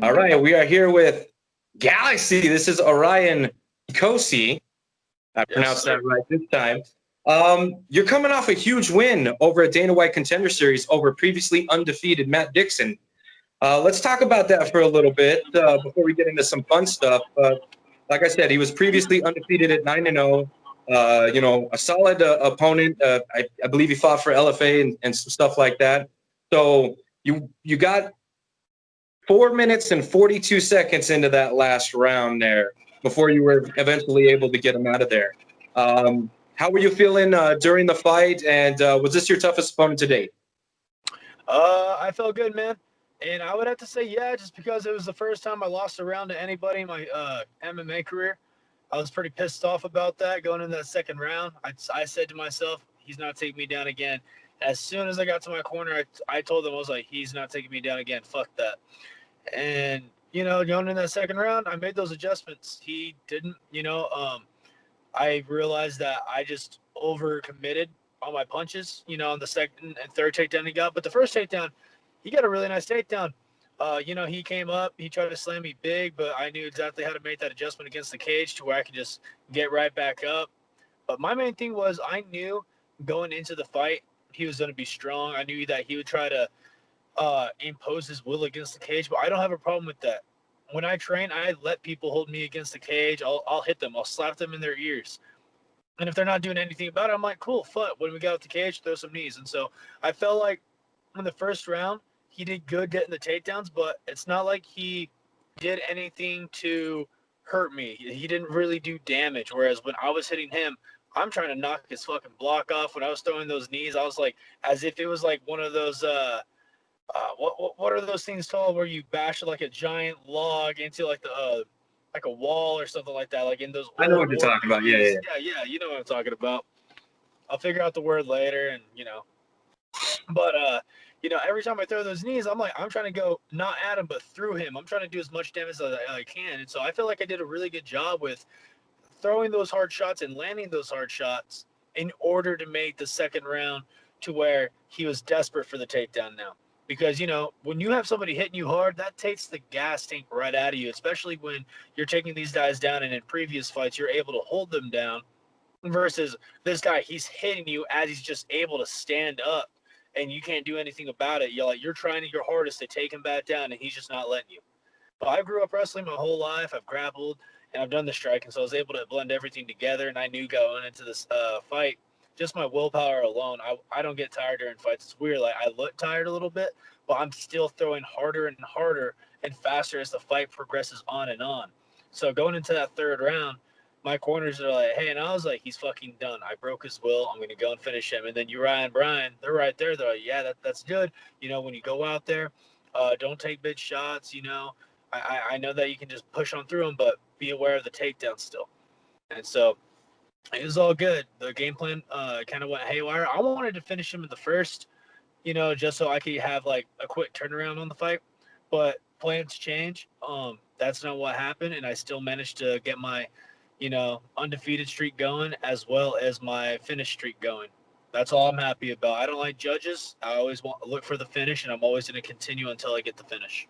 All right, we are here with Galaxy. This is Orion Cosce. I pronounced that right this time. You're coming off a huge win over at Dana White Contender Series over previously undefeated Matt Dixon. Let's talk about that for a little bit before we get into some fun stuff. Like I said, he was previously undefeated at 9-0. A solid opponent. I believe he fought for LFA and some stuff like that. So you got 4 minutes and 42 seconds into that last round there before you were eventually able to get him out of there. How were you feeling during the fight, and was this your toughest opponent to date? I felt good, man. And I would have to say, yeah, just because it was the first time I lost a round to anybody in my MMA career. I was pretty pissed off about that going into that second round. I said to myself, he's not taking me down again. As soon as I got to my corner, I told him, I was like, he's not taking me down again. Fuck that. And, going in that second round, I made those adjustments. He didn't, I realized that I just overcommitted on my punches, on the second and third takedown he got. But the first takedown, he got a really nice takedown. He came up, he tried to slam me big, but I knew exactly how to make that adjustment against the cage to where I could just get right back up. But my main thing was I knew going into the fight, he was going to be strong. I knew that he would try to impose his will against the cage, but I don't have a problem with that. When I train, I let people hold me against the cage. I'll hit them. I'll slap them in their ears. And if they're not doing anything about it, I'm like, cool, fuck. When we got out the cage, throw some knees. And so I felt like in the first round, he did good getting the takedowns, but it's not like he did anything to hurt me. He didn't really do damage. Whereas when I was hitting him, I'm trying to knock his fucking block off. When I was throwing those knees, I was like, as if it was like one of those, what are those things called where you bash like a giant log into like the, like a wall or something like that, like in those. I know what you're talking about. Yeah. Yeah. You know what I'm talking about. I'll figure out the word later, and but every time I throw those knees, I'm like, I'm trying to go not at him, but through him. I'm trying to do as much damage as I can, and so I feel like I did a really good job with throwing those hard shots and landing those hard shots in order to make the second round to where he was desperate for the takedown now. Because, when you have somebody hitting you hard, that takes the gas tank right out of you, especially when you're taking these guys down and in previous fights, you're able to hold them down versus this guy, he's hitting you as he's just able to stand up and you can't do anything about it. You're trying your hardest to take him back down and he's just not letting you. But I grew up wrestling my whole life. I've grappled and I've done the striking, so I was able to blend everything together, and I knew going into this fight, just my willpower alone, I don't get tired during fights. It's weird. Like, I look tired a little bit, but I'm still throwing harder and harder and faster as the fight progresses on and on. So going into that third round, my corners are like, hey, and I was like, he's fucking done. I broke his will. I'm going to go and finish him. And then Uriah and Brian, they're right there. They're like, yeah, that's good. When you go out there, don't take big shots. I know that you can just push on through them, but be aware of the takedown still. And so it was all good. The game plan kind of went haywire. I wanted to finish him in the first, just so I could have like a quick turnaround on the fight. But plans change. That's not what happened, and I still managed to get my, undefeated streak going as well as my finish streak going. That's all I'm happy about. I don't like judges. I always want to look for the finish, and I'm always going to continue until I get the finish.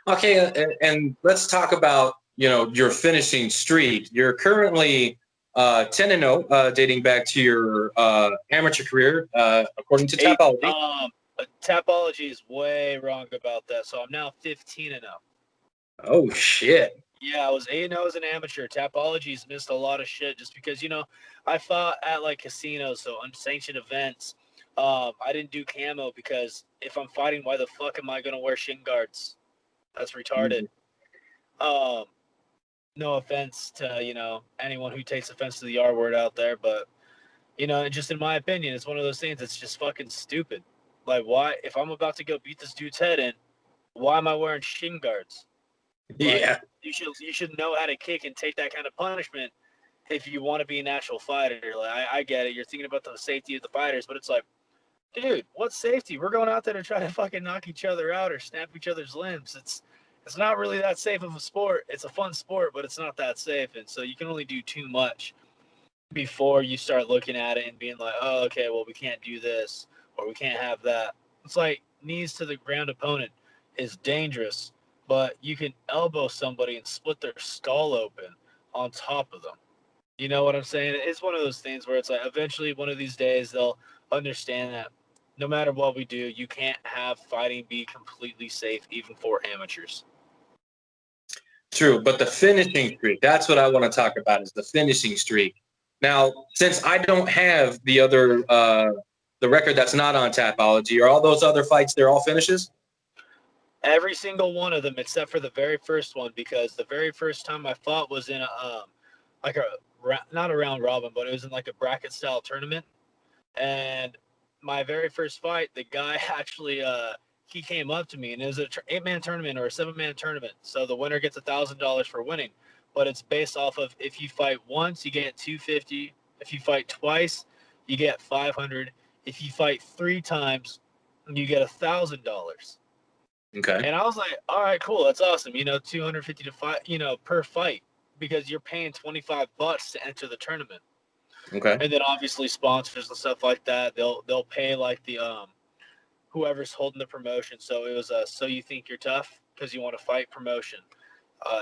Okay, and let's talk about your finishing streak. You're currently 10-0, dating back to your amateur career, according to tapology. Tapology is way wrong about that. So I'm now 15-0. Oh shit. Yeah, I was 8-0 as an amateur. Tapology's missed a lot of shit just because I fought at like casinos, so unsanctioned events. I didn't do camo because if I'm fighting, why the fuck am I gonna wear shin guards? That's retarded. Mm-hmm. No offense to anyone who takes offense to the R word out there, but just in my opinion, it's one of those things that's just fucking stupid. Like, why, if I'm about to go beat this dude's head in, why am I wearing shin guards? Yeah, you should know how to kick and take that kind of punishment if you want to be an actual fighter. Like, I get it. You're thinking about the safety of the fighters, but it's like, dude, what safety? We're going out there to try to fucking knock each other out or snap each other's limbs. It's not really that safe of a sport. It's a fun sport, but it's not that safe. And so you can only do too much before you start looking at it and being like, oh, okay, well, we can't do this or we can't have that. It's like knees to the ground opponent is dangerous, but you can elbow somebody and split their skull open on top of them. You know what I'm saying? It's one of those things where it's like eventually one of these days they'll understand that no matter what we do, you can't have fighting be completely safe even for amateurs. True, but the finishing streak, that's what I want to talk about is the finishing streak. Now, since I don't have the other the record that's not on Tapology, are all those other fights they're all finishes? Every single one of them except for the very first one, because the very first time I fought was in a like a not a round robin, but it was in like a bracket style tournament. And my very first fight, the guy actually he came up to me, and it was a 8-man tournament or a 7-man tournament. So the winner gets $1,000 for winning, but it's based off of if you fight once, you get $250. If you fight twice, you get $500. If you fight 3 times, you get $1,000. Okay. And I was like, all right, cool, that's awesome. You know, 250 to fight, you know, per fight, because you're paying $25 to enter the tournament. Okay. And then obviously sponsors and stuff like that, they'll pay like the whoever's holding the promotion. So it was So You Think You're Tough because you want to fight promotion,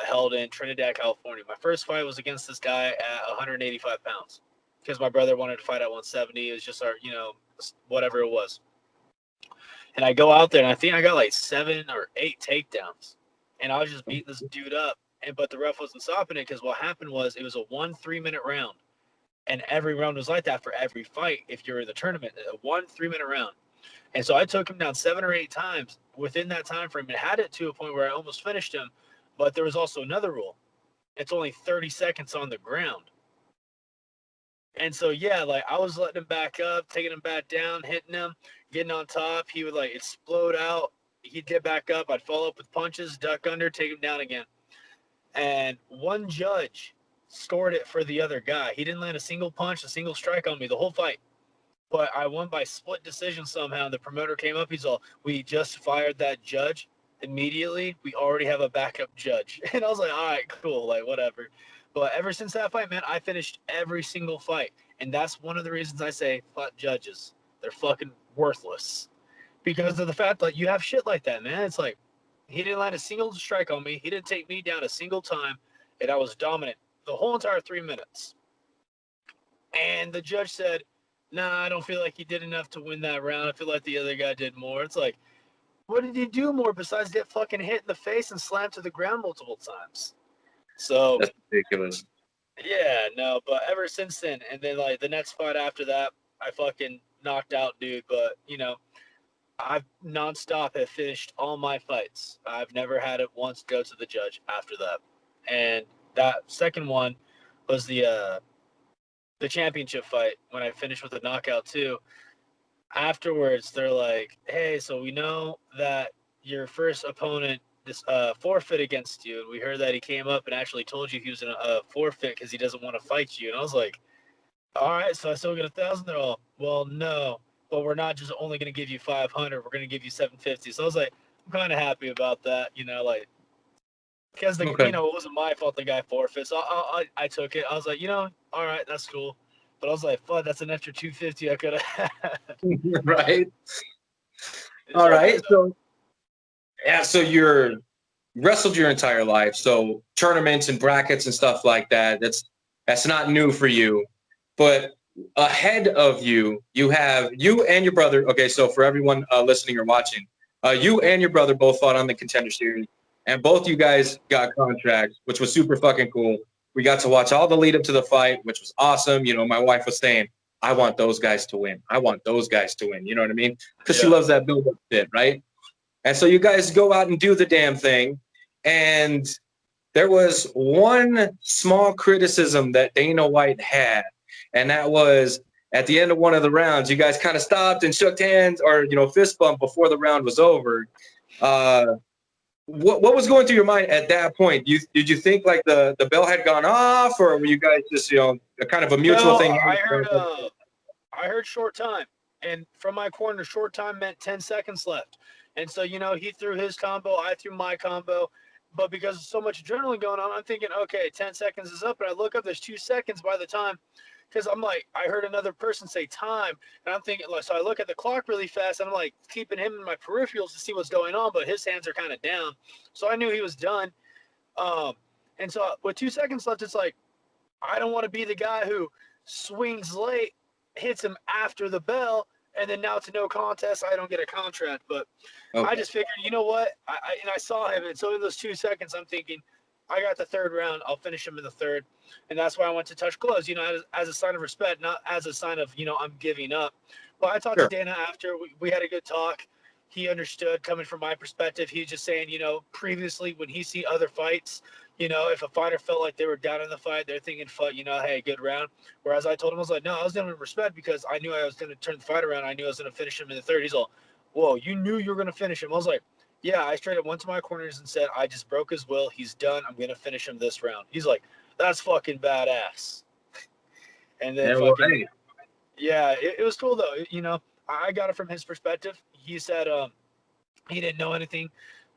held in Trinidad, California. My first fight was against this guy at 185 pounds because my brother wanted to fight at 170. It was just our, you know, whatever it was. And I go out there and I think I got like 7 or 8 takedowns, and I was just beating this dude up. But the ref wasn't stopping it because what happened was it was a 1 3-minute round. And every round was like that for every fight. If you're in the tournament, a 1 3-minute round. And so I took him down 7 or 8 times within that time frame and had it to a point where I almost finished him. But there was also another rule. It's only 30 seconds on the ground. And so, yeah, like I was letting him back up, taking him back down, hitting him, getting on top. He would like explode out. He'd get back up. I'd follow up with punches, duck under, take him down again. And one judge scored it for the other guy. He didn't land a single punch, a single strike on me the whole fight. But I won by split decision somehow. And the promoter came up. He's all, we just fired that judge immediately. We already have a backup judge. And I was like, all right, cool, like whatever. But ever since that fight, man, I finished every single fight. And that's one of the reasons I say, fuck judges. They're fucking worthless. Because of the fact that you have shit like that, man. It's like, he didn't land a single strike on me. He didn't take me down a single time. And I was dominant the whole entire 3 minutes. And the judge said, nah, I don't feel like he did enough to win that round. I feel like the other guy did more. It's like, what did he do more besides get fucking hit in the face and slammed to the ground multiple times? So that's ridiculous. Yeah, no, but ever since then, and then like the next fight after that, I fucking knocked out dude. But you know, I've nonstop have finished all my fights. I've never had it once go to the judge after that. And that second one was the championship fight when I finished with a knockout too. Afterwards, they're like, "Hey, so we know that your first opponent forfeit against you, and we heard that he came up and actually told you he was in a forfeit because he doesn't want to fight you." And I was like, "All right, so I still get 1,000." They're all, "Well, no, but we're not just only going to give you 500. We're going to give you 750." So I was like, I'm kind of happy about that, you know, like because Okay. you know it wasn't my fault the guy forfeit. So I took it. I was like, you know, all right, that's cool. But I was like, fuck, that's an extra 250 I could have had. Right. It's All right. good, though. So yeah, so you're wrestled your entire life. So tournaments and brackets and stuff like that, that's not new for you. But ahead of you, you have you and your brother. Okay, so for everyone listening or watching, you and your brother both fought on the Contender Series, and both you guys got contracts, which was super fucking cool. We got to watch all the lead up to the fight, which was awesome. You know, my wife was saying, "I want those guys to win. I want those guys to win." You know what I mean? Because she Yeah. loves that build-up bit, right? And so you guys go out and do the damn thing, and there was one small criticism that Dana White had, and that was at the end of one of the rounds, you guys kind of stopped and shook hands or, you know, fist bump before the round was over. What was going through your mind at that point? Did you think like the bell had gone off, or were you guys just, you know, a kind of a mutual No, thing? I heard short time, and from my corner, short time meant 10 seconds left. And so, you know, he threw his combo, I threw my combo. But because there's so much adrenaline going on, I'm thinking, okay, 10 seconds is up. And I look up, there's 2 seconds by the time, because I'm like, I heard another person say time. And I'm thinking, like, so I look at the clock really fast. And I'm like keeping him in my peripherals to see what's going on. But his hands are kind of down. So I knew he was done. And so with 2 seconds left, it's like, I don't want to be the guy who swings late, hits him after the bell, and then now it's a no contest. I don't get a contract. But Okay. I just figured, you know what? I saw him, and so in those 2 seconds, I'm thinking, I got the third round. I'll finish him in the third, and that's why I went to touch gloves. You know, as a sign of respect, not as a sign of I'm giving up. But I talked to Dana after. We had a good talk. He understood coming from my perspective. He was just saying, previously when he see other fights, if a fighter felt like they were down in the fight, they're thinking, hey, good round. Whereas I told him, I was like, no, I was going to respect because I knew I was going to turn the fight around. I knew I was going to finish him in the third. He's all, whoa, you knew you were going to finish him. I was like, yeah, I straight up went to my corners and said, I just broke his will. He's done. I'm going to finish him this round. He's like, that's fucking badass. And then yeah, it was cool though. I got it from his perspective. He said he didn't know anything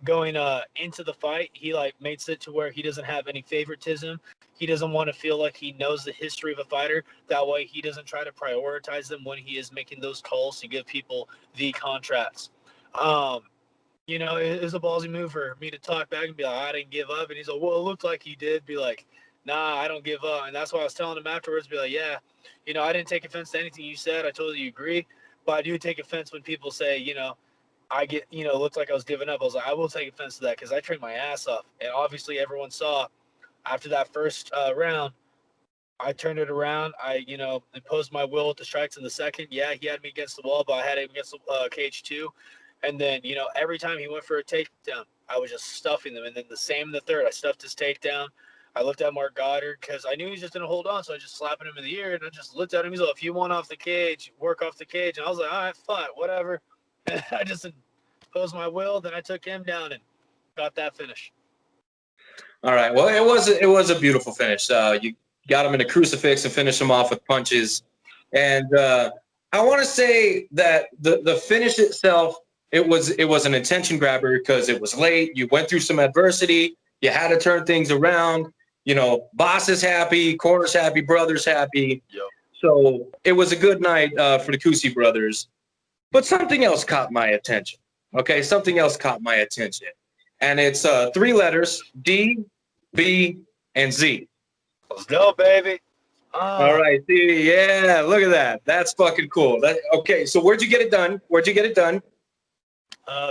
going into the fight. He makes it to where he doesn't have any favoritism. He doesn't want to feel like he knows the history of a fighter. That way he doesn't try to prioritize them when he is making those calls to give people the contracts. It was a ballsy move for me to talk back and be like, I didn't give up. And he's like, well, it looked like he did. Be like, nah, I don't give up. And that's why I was telling him afterwards, be like, yeah, I didn't take offense to anything you said. I totally agree. But I do take offense when people say, I get, it looked like I was giving up. I was like, I will take offense to that because I trained my ass off. And obviously everyone saw after that first round, I turned it around. I, imposed my will with the strikes in the second. Yeah, he had me against the wall, but I had him against the cage too. And then, every time he went for a takedown, I was just stuffing them. And then the same in the third, I stuffed his takedown. I looked at Mark Goddard because I knew he was just going to hold on. So I just slapping him in the ear and I just looked at him. He's like, if you want off the cage, work off the cage. And I was like, all right, fine, whatever. And I just imposed my will. Then I took him down and got that finish. All right. Well, it was a beautiful finish. You got him in a crucifix and finished him off with punches. And I want to say that the finish itself, it was an attention grabber because it was late. You went through some adversity. You had to turn things around. Boss is happy, corner's happy, brother's happy. Yep. So it was a good night for the Cosce brothers. But something else caught my attention. Okay, something else caught my attention. And it's 3 letters, D, B, and Z. Let's go, baby. All right. See, yeah, look at that. That's fucking cool. Okay, so where'd you get it done?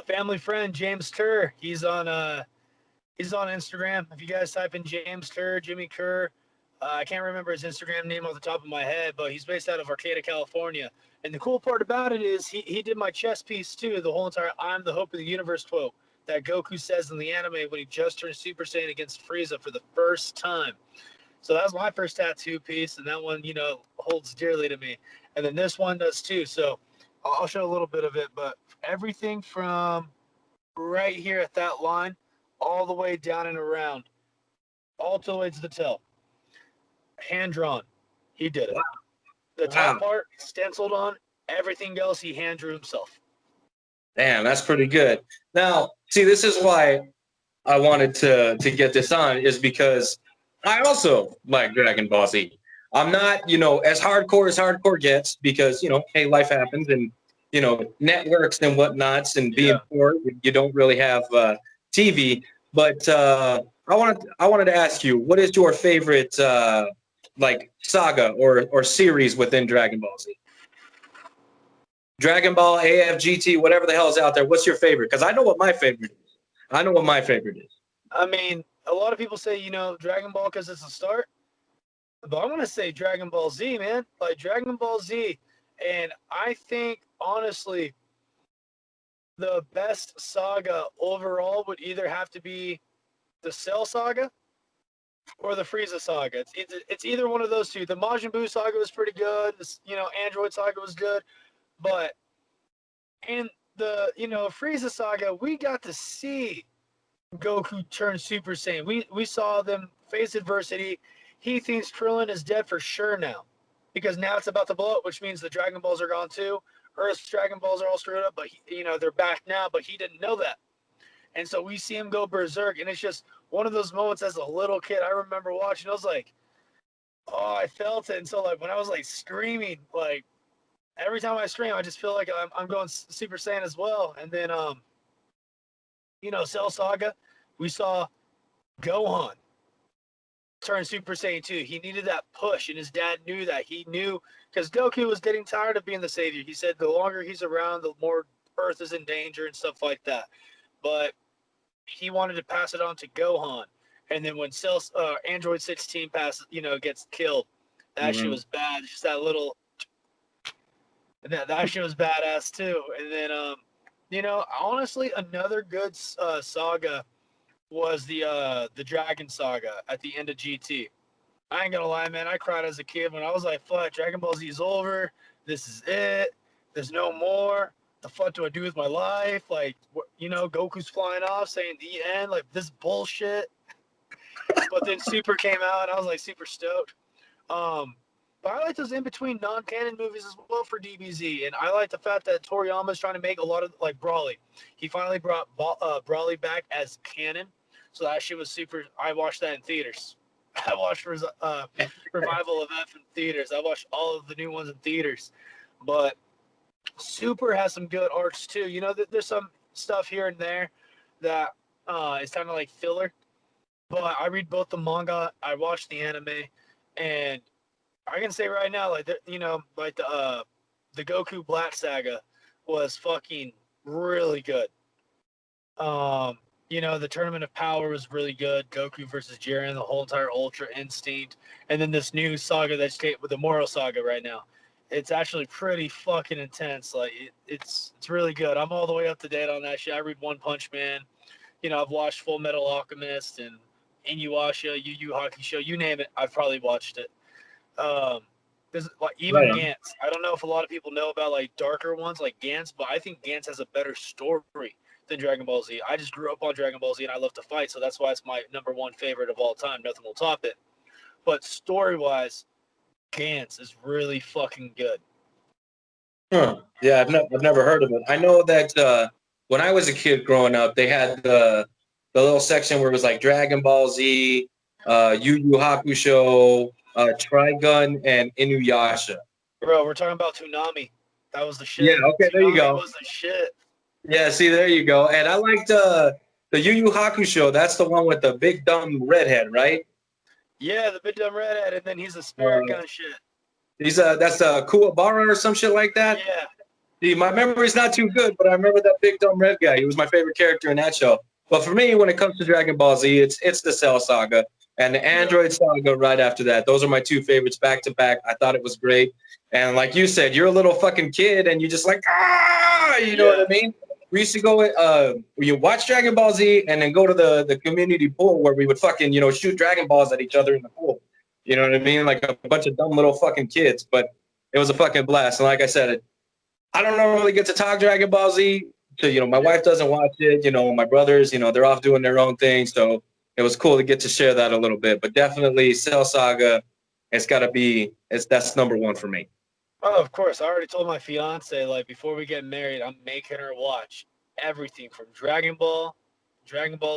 Family friend, James Kerr. He's on Instagram. If you guys type in James Kerr, Jimmy Kerr, I can't remember his Instagram name off the top of my head, but he's based out of Arcata, California. And the cool part about it is he did my chest piece too, the whole entire I'm the Hope of the Universe quote that Goku says in the anime when he just turned Super Saiyan against Frieza for the first time. So that was my first tattoo piece, and that one, holds dearly to me. And then this one does too. So I'll show a little bit of it, but everything from right here at that line all the way down and around, all the way to the tail. Hand drawn. He did it. Wow. The top part stenciled on. Everything else he hand drew himself. Damn, that's pretty good. Now, see, this is why I wanted to get this on, is because I also like Dragon Ball Z. I'm not, as hardcore gets because, hey, life happens and, networks and whatnots and being poor, you don't really have TV. But I wanted to ask you, what is your favorite saga or series within Dragon Ball Z? Dragon Ball, AF, GT, whatever the hell is out there. What's your favorite? Because I know what my favorite is. I mean, a lot of people say, Dragon Ball because it's a start. But I'm going to say Dragon Ball Z, man. Like Dragon Ball Z. And I think, honestly, the best saga overall would either have to be the Cell saga or the Frieza saga. It's either one of those two. The Majin Buu saga was pretty good. This, Android saga was good. But in the, Frieza saga, we got to see Goku turn Super Saiyan. We saw them face adversity. He thinks Krillin is dead for sure now. Because now it's about to blow up, which means the Dragon Balls are gone too. Earth's Dragon Balls are all screwed up, but they're back now, but he didn't know that. And so we see him go berserk, and it's just one of those moments as a little kid I remember watching. I was like, oh, I felt it. And so like when I was like screaming, like every time I scream, I just feel like I'm going Super Saiyan as well. And then Cell Saga, we saw Gohan turn Super Saiyan 2. He needed that push, and his dad knew that. He knew because Goku was getting tired of being the savior. He said the longer he's around, the more Earth is in danger and stuff like that. But he wanted to pass it on to Gohan. And then when Android 16 gets killed, that shit was bad. Just that little, that shit was badass too. And then, honestly, another good saga was the Dragon Saga at the end of GT. I ain't gonna lie, man. I cried as a kid when I was like, fuck, Dragon Ball Z is over. This is it. There's no more. The fuck do I do with my life? Like, Goku's flying off saying the end. Like, this bullshit. But then Super came out, and I was like super stoked. But I like those in-between non-canon movies as well for DBZ. And I like the fact that Toriyama's trying to make a lot of, like, Brawly. He finally brought Brawly back as canon. So that shit was super. I watched that in theaters. I watched Revival of F in theaters. I watched all of the new ones in theaters. But Super has some good arcs too. There's some stuff here and there that is kind of like filler. But I read both the manga. I watch the anime, and I can say right now, like the Goku Black Saga was fucking really good. The Tournament of Power was really good. Goku versus Jiren, the whole entire Ultra Instinct, and then this new saga that's with the Moro Saga right now. It's actually pretty fucking intense. Like it's really good. I'm all the way up to date on that shit. I read One Punch Man. I've watched Full Metal Alchemist and Inuyasha, Yu Yu Hakusho, you name it. I've probably watched it. There's like even Right. Gantz. I don't know if a lot of people know about like darker ones like Gantz, but I think Gantz has a better story than Dragon Ball Z. I just grew up on Dragon Ball Z and I love to fight, so that's why it's my number one favorite of all time. Nothing will top it. But story-wise, Gantz is really fucking good. Huh. Yeah, I've never heard of it. I know that when I was a kid growing up, they had the little section where it was like Dragon Ball Z, Yu Yu Hakusho, Trigun, and Inuyasha. Bro, we're talking about Toonami. That was the shit. Yeah, okay, there you Toonami go. was the shit. Yeah, see, there you go. And I liked the Yu Yu Hakusho. That's the one with the big dumb redhead, right? Yeah, the big dumb redhead, and then he's a spirit gun shit. That's Kuwabara or some shit like that. Yeah. See, my memory's not too good, but I remember that big dumb red guy. He was my favorite character in that show. But for me, when it comes to Dragon Ball Z, it's the Cell Saga and the Android Saga right after that. Those are my two favorites back to back. I thought it was great. And like you said, you're a little fucking kid and you just like, you know what I mean? We used to go, we watch Dragon Ball Z and then go to the community pool where we would fucking, shoot Dragon Balls at each other in the pool. You know what I mean? Like a bunch of dumb little fucking kids. But it was a fucking blast. And like I said, I don't normally get to talk Dragon Ball Z. So, my wife doesn't watch it. My brothers, they're off doing their own thing. So it was cool to get to share that a little bit. But definitely Cell Saga, that's number one for me. Oh, of course. I already told my fiance, like, before we get married, I'm making her watch everything from Dragon Ball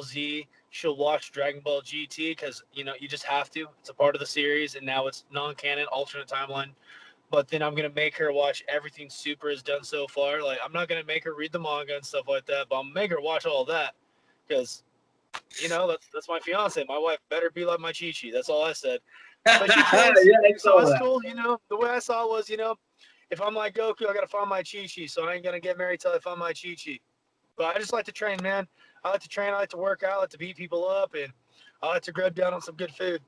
Z. She'll watch Dragon Ball GT because, you just have to. It's a part of the series, and now it's non-canon, alternate timeline. But then I'm going to make her watch everything Super has done so far. Like, I'm not going to make her read the manga and stuff like that, but I'm going to make her watch all that because, that's my fiance. My wife better be like my Chi-Chi. That's all I said. But she can. Yeah, So it's cool, The way I saw it was, if I'm like Goku, I got to find my Chi-Chi. So I ain't going to get married till I find my Chi-Chi. But I just like to train, man. I like to train. I like to work out. I like to beat people up. And I like to grab down on some good food.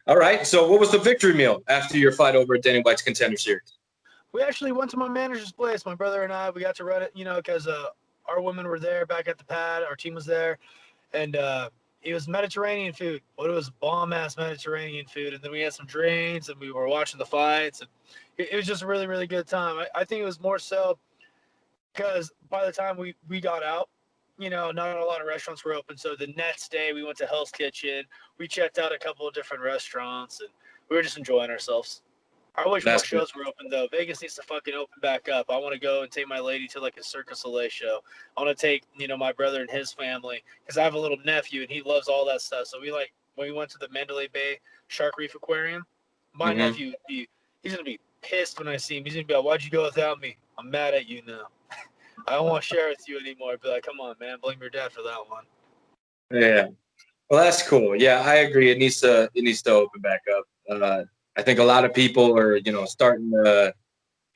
All right. So what was the victory meal after your fight over at Danny White's Contender Series? We actually went to my manager's place. My brother and I, we got to run it, because our women were there back at the pad. Our team was there. And it was Mediterranean food. But it was bomb-ass Mediterranean food. And then we had some drinks, and we were watching the fights. And it was just a really, really good time. I think it was more so because by the time we got out, not a lot of restaurants were open. So the next day we went to Hell's Kitchen. We checked out a couple of different restaurants, and we were just enjoying ourselves. I wish more That's good. shows were open though. Vegas needs to fucking open back up. I want to go and take my lady to like a Cirque du Soleil show. I want to take my brother and his family because I have a little nephew and he loves all that stuff. So when we went to the Mandalay Bay Shark Reef Aquarium, my Mm-hmm. nephew he's gonna be pissed when I see him. He's gonna be like, "Why'd you go without me? I'm mad at you now. I don't want to share with you anymore." I'd be like, "Come on, man, blame your dad for that one." Yeah. Well, that's cool. Yeah, I agree. It needs to open back up. I think a lot of people are, starting to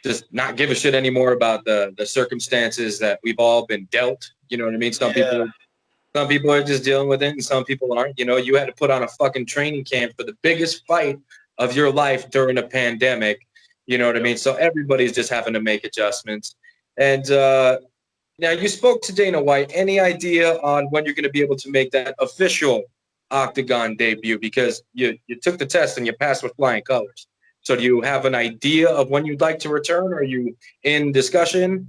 just not give a shit anymore about the circumstances that we've all been dealt. You know what I mean? Yeah. Some people are just dealing with it, and some people aren't. You had to put on a fucking training camp for the biggest fight of your life during a pandemic. You know what I Yep. mean? So everybody's just having to make adjustments. And now you spoke to Dana White. Any idea on when you're going to be able to make that official Octagon debut? Because you took the test and you passed with flying colors. So do you have an idea of when you'd like to return? Are you in discussion?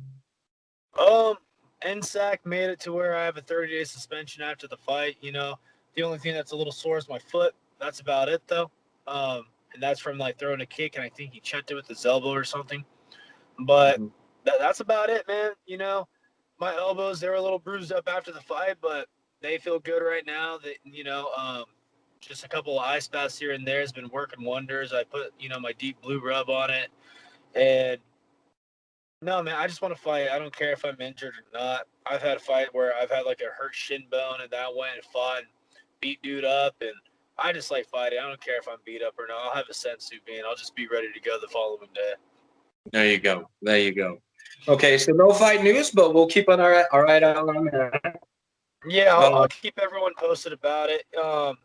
NSAC made it to where I have a 30-day suspension after the fight. The only thing that's a little sore is my foot. That's about it though. And that's from like throwing a kick, and I think he checked it with his elbow or something. But Mhm. that's about it, man. My elbows, they were a little bruised up after the fight, but they feel good right now. Just a couple of ice baths here and there has been working wonders. I put, my deep blue rub on it. And no, man, I just want to fight. I don't care if I'm injured or not. I've had a fight where I've had like a hurt shin bone, and that went and fought and beat dude up. And I just like fighting. I don't care if I'm beat up or not. I'll have a sensu bean. I'll just be ready to go the following day. There you go. There you go. Okay, so no fight news, but we'll keep an our eye out on that. Yeah, I'll Uh, keep everyone posted about it.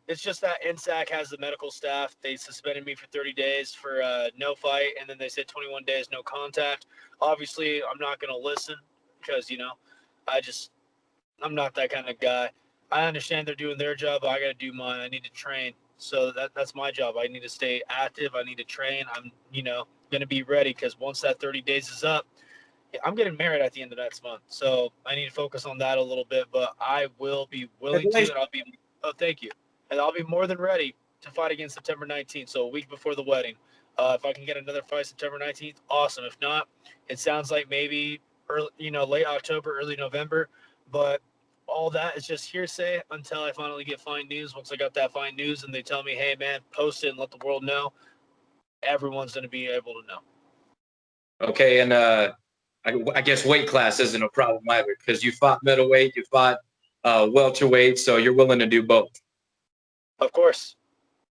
It's just that NSAC has the medical staff. They suspended me for 30 days for no fight, and then they said 21 days no contact. Obviously, I'm not going to listen because, I'm not that kind of guy. I understand they're doing their job, but I got to do mine. I need to train. So that's my job. I need to stay active. I need to train. I'm, going to be ready because once that 30 days is up, I'm getting married at the end of next month, so I need to focus on that a little bit. But I will be willing to, and I'll be. Oh, thank you, and I'll be more than ready to fight again September 19th, so a week before the wedding. If I can get another fight September 19th, awesome. If not, it sounds like maybe early, late October, early November. But all that is just hearsay until I finally get fine news. Once I got that fine news, and they tell me, "Hey, man, post it and let the world know," everyone's going to be able to know. okay, and I guess weight class isn't a problem either because you fought middleweight, you fought welterweight, so you're willing to do both. Of course.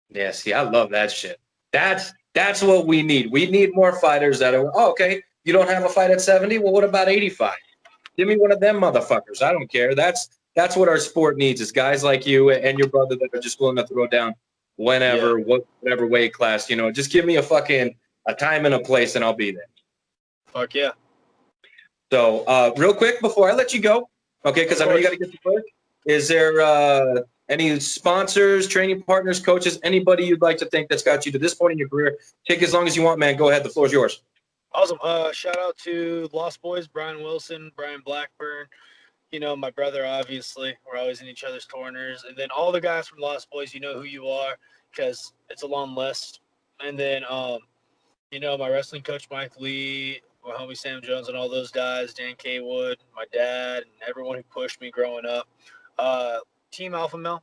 Yeah, see, I love that shit. That's what we need. We need more fighters that are okay. You don't have a fight at 70? Well, what about 85? Give me one of them motherfuckers. I don't care. That's what our sport needs is guys like you and your brother that are just willing to throw down Yeah. whenever, whatever weight class. Just give me a time and a place, and I'll be there. Fuck yeah. So, real quick before I let you go, okay, because I know you got to get to work. Is there any sponsors, training partners, coaches, anybody you'd like to thank that's got you to this point in your career? Take as long as you want, man. Go ahead. The floor is yours. Awesome. Shout out to Lost Boys, Brian Wilson, Brian Blackburn. My brother, obviously. We're always in each other's corners. And then all the guys from Lost Boys, you know who you are because it's a long list. And then, my wrestling coach, Mike Lee, my homie Sam Jones, and all those guys, Dan Kaywood, my dad, and everyone who pushed me growing up. Team Alpha Male,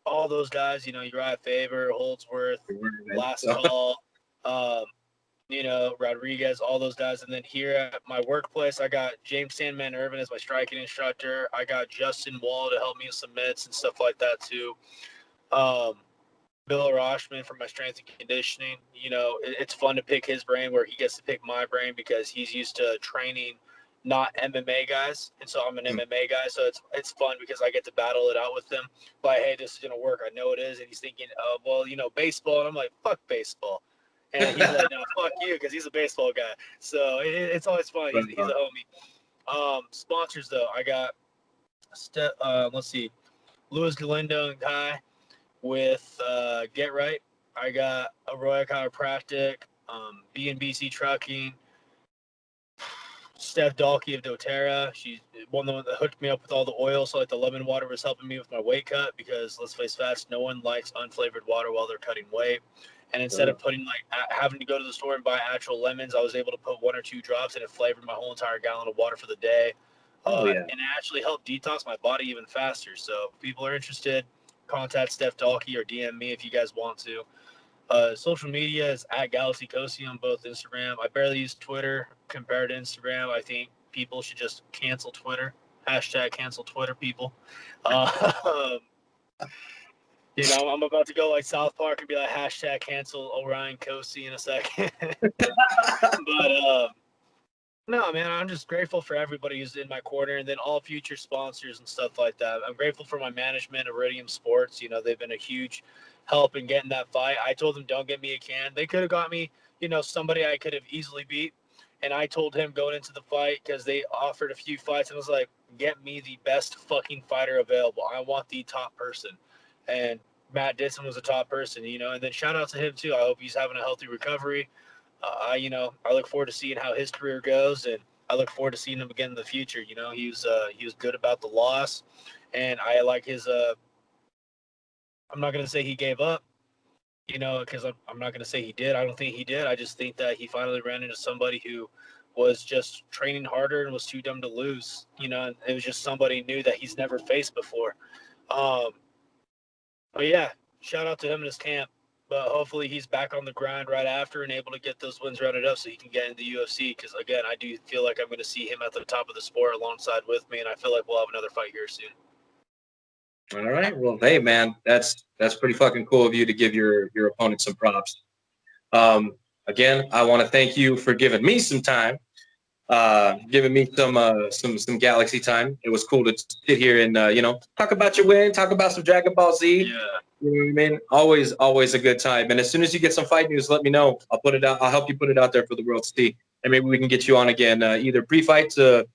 all those guys, Uriah Faber, Holdsworth, Last Call, Rodriguez, all those guys. And then here at my workplace, I got James Sandman Irvin as my striking instructor. I got Justin Wall to help me with some mitts and stuff like that too. Bill Roshman for my strength and conditioning. It's fun to pick his brain where he gets to pick my brain because he's used to training not MMA guys, and so I'm an MMA guy, so it's fun because I get to battle it out with him. Like, hey, this is gonna work. I know it is, and he's thinking, well, baseball, and I'm like, fuck baseball. And he's like, no, fuck you, because he's a baseball guy. So it's always fun. He's a homie. Sponsors, though, I got, let's see, Louis Galindo and Kai with Get Right. I got Arroyo Chiropractic, B&BC Trucking, Steph Dalkey of doTERRA. She's one that hooked me up with all the oil, so like the lemon water was helping me with my weight cut because, let's face facts, no one likes unflavored water while they're cutting weight. And instead of putting having to go to the store and buy actual lemons, I was able to put 1 or 2 drops, and it flavored my whole entire gallon of water for the day. And it actually helped detox my body even faster. So if people are interested, contact Steph Dalkey or DM me if you guys want to. Social media is at Galaxy Cosce on both Instagram. I barely use Twitter compared to Instagram. I think people should just cancel Twitter. Hashtag cancel Twitter, people. You know, I'm about to go like South Park and be like, hashtag cancel Orion Cosce in a second. But no, man, I'm just grateful for everybody who's in my corner, and then all future sponsors and stuff like that. I'm grateful for my management, Iridium Sports. You know, they've been a huge help in getting that fight. I told them, don't get me a can. They could have got me, you know, somebody I could have easily beat. And I told him going into the fight, because they offered a few fights, and I was like, get me the best fucking fighter available. I want the top person. And Matt Ditson was a top person, you know, and then shout out to him too. I hope he's having a healthy recovery. I look forward to seeing how his career goes, and I look forward to seeing him again in the future. You know, he was good about the loss, and I like his. I'm not gonna say he gave up, you know, because I'm not gonna say he did. I don't think he did. I just think that he finally ran into somebody who was just training harder and was too dumb to lose. You know, and it was just somebody new that he's never faced before. But yeah, shout out to him and his camp. But hopefully he's back on the grind right after and able to get those wins rounded up so he can get into the UFC. Because, again, I do feel like I'm going to see him at the top of the sport alongside with me, and I feel like we'll have another fight here soon. All right. Well, hey, man, that's pretty fucking cool of you to give your opponent some props. Again, I want to thank you for giving me some time, giving me some Galaxy time. It was cool to sit here and talk about your win, talk about some Dragon Ball Z. Yeah. You know what I mean? Always a good time. And as soon as you get some fight news, let me know. I'll put it out. I'll help you put it out there for the world to see. And maybe we can get you on again, either pre-fight to,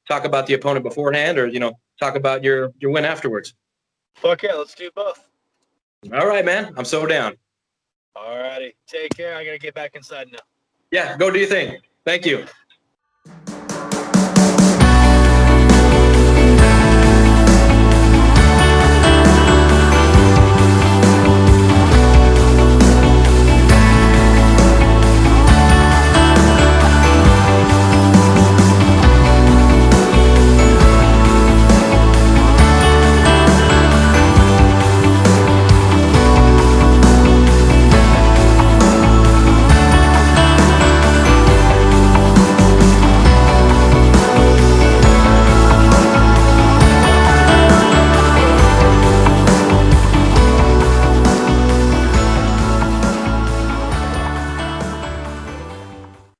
talk about the opponent beforehand, or, talk about your win afterwards. Fuck yeah, let's do both. All right, man. I'm so down. All righty. Take care. I got to get back inside now. Yeah, go do your thing. Thank you.